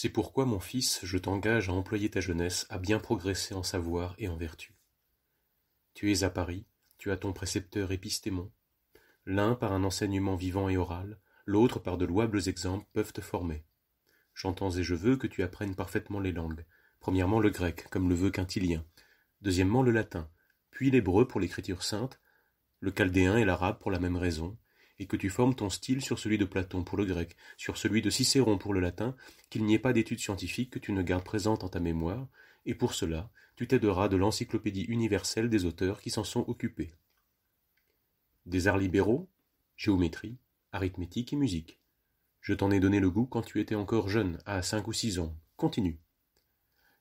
C'est pourquoi, mon fils, je t'engage à employer ta jeunesse à bien progresser en savoir et en vertu. Tu es à Paris, tu as ton précepteur Épistémon. L'un par un enseignement vivant et oral, l'autre par de louables exemples peuvent te former. J'entends et je veux que tu apprennes parfaitement les langues. Premièrement le grec, comme le veut Quintilien. Deuxièmement le latin, puis l'hébreu pour l'écriture sainte, le chaldéen et l'arabe pour la même raison, et que tu formes ton style sur celui de Platon pour le grec, sur celui de Cicéron pour le latin, qu'il n'y ait pas d'études scientifiques que tu ne gardes présentes en ta mémoire, et pour cela, tu t'aideras de l'encyclopédie universelle des auteurs qui s'en sont occupés. Des arts libéraux, géométrie, arithmétique et musique. Je t'en ai donné le goût quand tu étais encore jeune, à 5 ou 6 ans. Continue.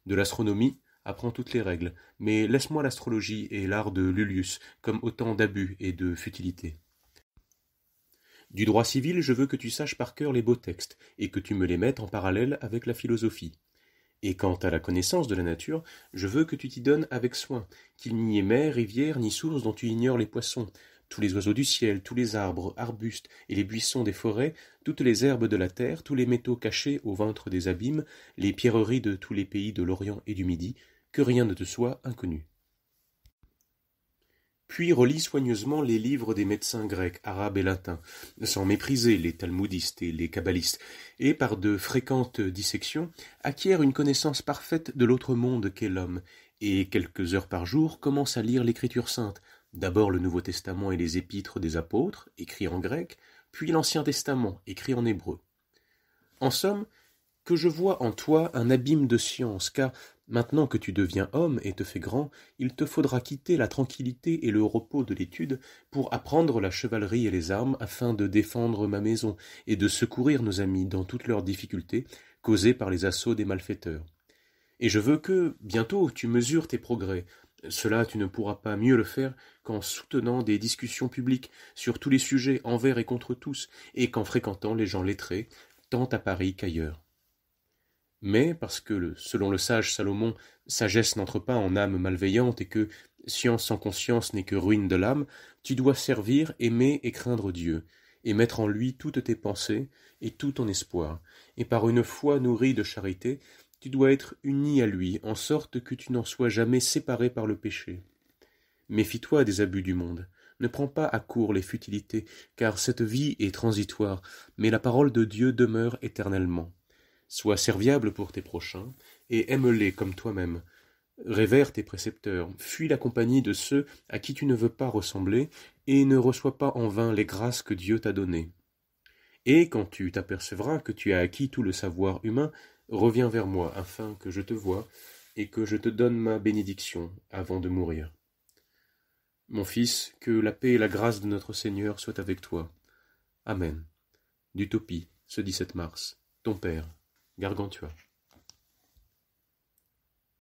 De l'astronomie, apprends toutes les règles, mais laisse-moi l'astrologie et l'art de Lullius, comme autant d'abus et de futilité. Du droit civil, je veux que tu saches par cœur les beaux textes, et que tu me les mettes en parallèle avec la philosophie. Et quant à la connaissance de la nature, je veux que tu t'y donnes avec soin, qu'il n'y ait mer, rivière, ni source dont tu ignores les poissons, tous les oiseaux du ciel, tous les arbres, arbustes et les buissons des forêts, toutes les herbes de la terre, tous les métaux cachés au ventre des abîmes, les pierreries de tous les pays de l'Orient et du Midi, que rien ne te soit inconnu. Puis relis soigneusement les livres des médecins grecs, arabes et latins, sans mépriser les talmudistes et les kabbalistes, et par de fréquentes dissections, acquiert une connaissance parfaite de l'autre monde qu'est l'homme, et quelques heures par jour commence à lire l'Écriture sainte, d'abord le Nouveau Testament et les épîtres des apôtres, écrits en grec, puis l'Ancien Testament, écrit en hébreu. En somme, que je vois en toi un abîme de science, car, maintenant que tu deviens homme et te fais grand, il te faudra quitter la tranquillité et le repos de l'étude pour apprendre la chevalerie et les armes afin de défendre ma maison et de secourir nos amis dans toutes leurs difficultés causées par les assauts des malfaiteurs. Et je veux que, bientôt, tu mesures tes progrès. Cela, tu ne pourras pas mieux le faire qu'en soutenant des discussions publiques sur tous les sujets envers et contre tous, et qu'en fréquentant les gens lettrés, tant à Paris qu'ailleurs. Mais, parce que, selon le sage Salomon, sagesse n'entre pas en âme malveillante et que science sans conscience n'est que ruine de l'âme, tu dois servir, aimer et craindre Dieu, et mettre en lui toutes tes pensées et tout ton espoir, et par une foi nourrie de charité, tu dois être uni à lui, en sorte que tu n'en sois jamais séparé par le péché. Méfie-toi des abus du monde. Ne prends pas à court les futilités, car cette vie est transitoire, mais la parole de Dieu demeure éternellement. Sois serviable pour tes prochains, et aime-les comme toi-même. Révère tes précepteurs, fuis la compagnie de ceux à qui tu ne veux pas ressembler, et ne reçois pas en vain les grâces que Dieu t'a données. Et quand tu t'apercevras que tu as acquis tout le savoir humain, reviens vers moi, afin que je te voie, et que je te donne ma bénédiction avant de mourir. Mon fils, que la paix et la grâce de notre Seigneur soient avec toi. Amen. D'Utopie, ce 17 mars. Ton père, Gargantua.